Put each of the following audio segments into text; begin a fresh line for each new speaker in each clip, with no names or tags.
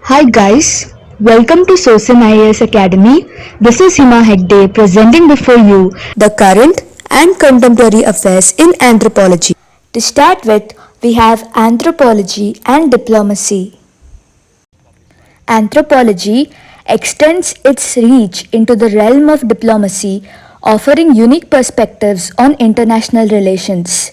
Hi guys, welcome to SosinIAS Academy. This is Hima Hegde presenting before you the current and contemporary affairs in anthropology. To start with, we have anthropology and diplomacy. Anthropology extends its reach into the realm of diplomacy, offering unique perspectives on international relations.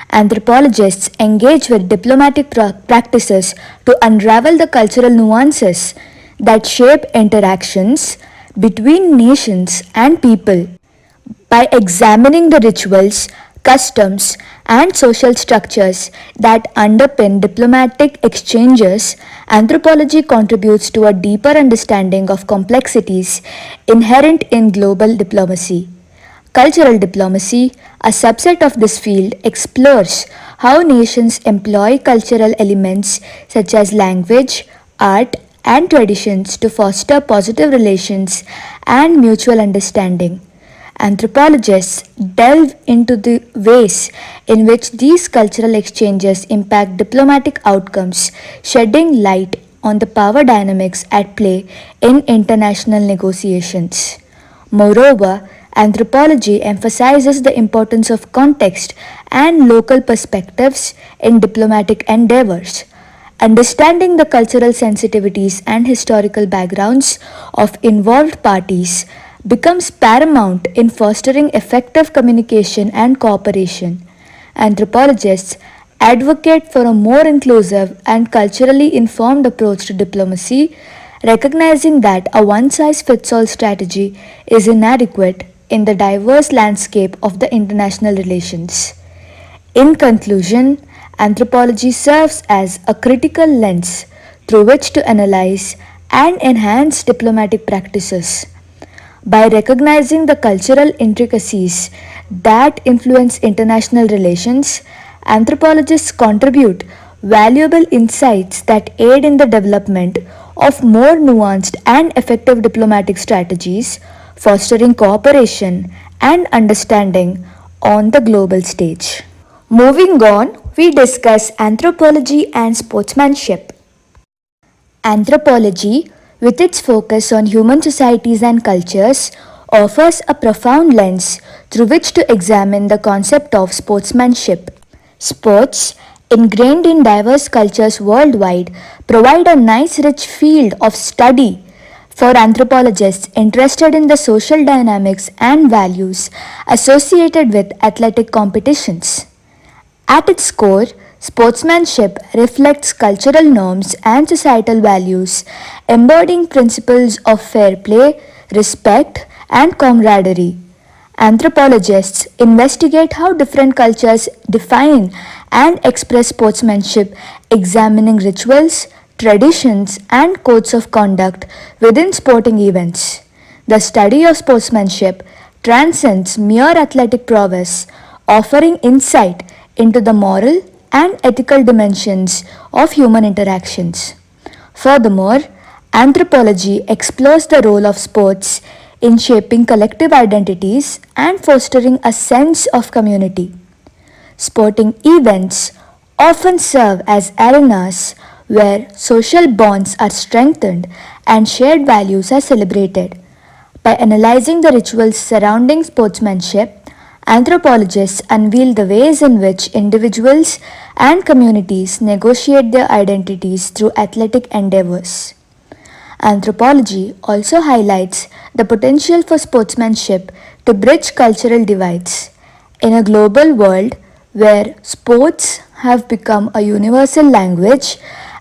Anthropologists engage with diplomatic practices to unravel the cultural nuances that shape interactions between nations and people. By examining the rituals, customs, and social structures that underpin diplomatic exchanges, anthropology contributes to a deeper understanding of complexities inherent in global diplomacy. Cultural diplomacy, a subset of this field, explores how nations employ cultural elements such as language, art, and traditions to foster positive relations and mutual understanding. Anthropologists delve into the ways in which these cultural exchanges impact diplomatic outcomes, shedding light on the power dynamics at play in international negotiations. Moreover, anthropology emphasizes the importance of context and local perspectives in diplomatic endeavors. Understanding the cultural sensitivities and historical backgrounds of involved parties becomes paramount in fostering effective communication and cooperation. Anthropologists advocate for a more inclusive and culturally informed approach to diplomacy, recognizing that a one size fits all strategy is inadequate in the diverse landscape of the international relations. In conclusion, anthropology serves as a critical lens through which to analyze and enhance diplomatic practices. By recognizing the cultural intricacies that influence international relations, anthropologists contribute valuable insights that aid in the development of more nuanced and effective diplomatic strategies, fostering cooperation and understanding on the global stage. Moving on, we discuss anthropology and sportsmanship. Anthropology, with its focus on human societies and cultures, offers a profound lens through which to examine the concept of sportsmanship. Sports, ingrained in diverse cultures worldwide, provide a nice rich field of study for anthropologists interested in the social dynamics and values associated with athletic competitions. At its core, sportsmanship reflects cultural norms and societal values, embodying principles of fair play, respect, and camaraderie. Anthropologists investigate how different cultures define and express sportsmanship, examining rituals, traditions, and codes of conduct within sporting events. The study of sportsmanship transcends mere athletic prowess, offering insight into the moral and ethical dimensions of human interactions. Furthermore, anthropology explores the role of sports in shaping collective identities and fostering a sense of community. Sporting events often serve as arenas where social bonds are strengthened and shared values are celebrated. By analyzing the rituals surrounding sportsmanship, anthropologists unveil the ways in which individuals and communities negotiate their identities through athletic endeavors. Anthropology also highlights the potential for sportsmanship to bridge cultural divides. In a global world where sports have become a universal language,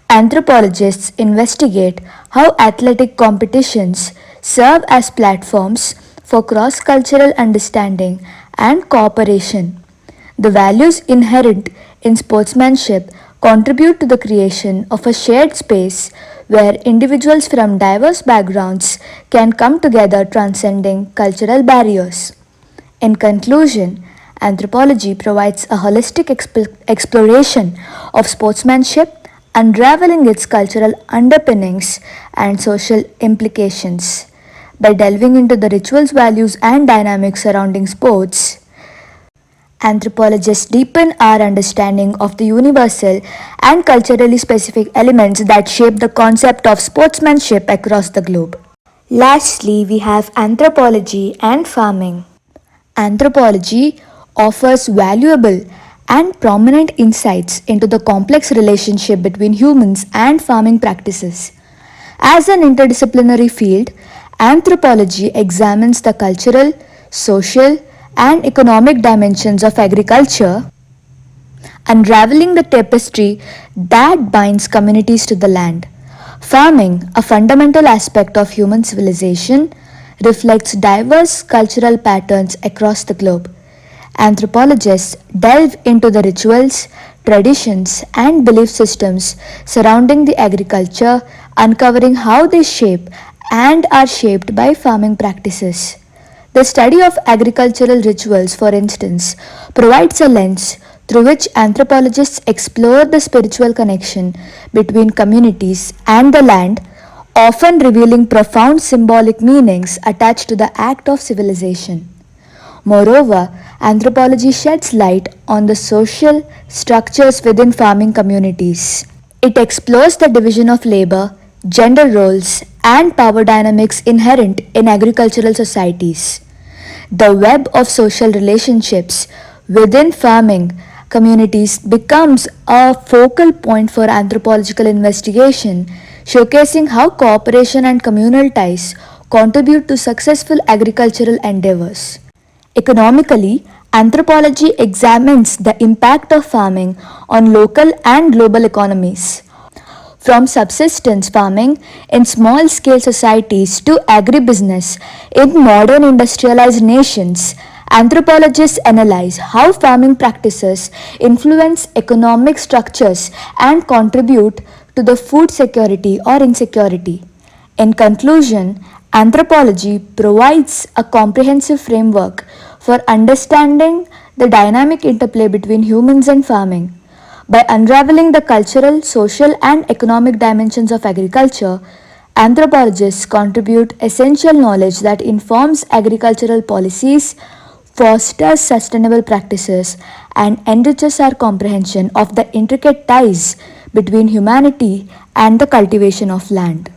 anthropologists investigate how athletic competitions serve as platforms for cross cultural understanding and cooperation. The values inherent in sportsmanship contribute to the creation of a shared space where individuals from diverse backgrounds can come together transcending cultural barriers. In conclusion, anthropology provides a holistic exploration of sportsmanship, unraveling its cultural underpinnings and social implications. By delving into the rituals, values, and dynamics surrounding sports, Anthropologists deepen our understanding of the universal and culturally specific elements that shape the concept of sportsmanship across the globe. Lastly, we have anthropology and farming. Anthropology offers valuable and prominent insights into the complex relationship between humans and farming practices. As an interdisciplinary field, anthropology examines the cultural, social, and economic dimensions of agriculture, unraveling the tapestry that binds communities to the land. Farming, a fundamental aspect of human civilization, reflects diverse cultural patterns across the globe. Anthropologists delve into the rituals, traditions, and belief systems surrounding the agriculture, uncovering how they shape and are shaped by farming practices. The study of agricultural rituals, for instance, provides a lens through which anthropologists explore the spiritual connection between communities and the land, often revealing profound symbolic meanings attached to the act of civilization. Moreover, anthropology sheds light on the social structures within farming communities. It explores the division of labor, gender roles, and power dynamics inherent in agricultural societies. The web of social relationships within farming communities becomes a focal point for anthropological investigation, showcasing how cooperation and communal ties contribute to successful agricultural endeavors. Economically, anthropology examines the impact of farming on local and global economies. From subsistence farming in small scale societies to agribusiness in modern industrialized nations, anthropologists analyze how farming practices influence economic structures and contribute to the food security or insecurity. In conclusion, anthropology provides a comprehensive framework for understanding the dynamic interplay between humans and farming. By unraveling the cultural, social, and economic dimensions of agriculture, anthropologists contribute essential knowledge that informs agricultural policies, fosters sustainable practices, and enriches our comprehension of the intricate ties between humanity and the cultivation of land.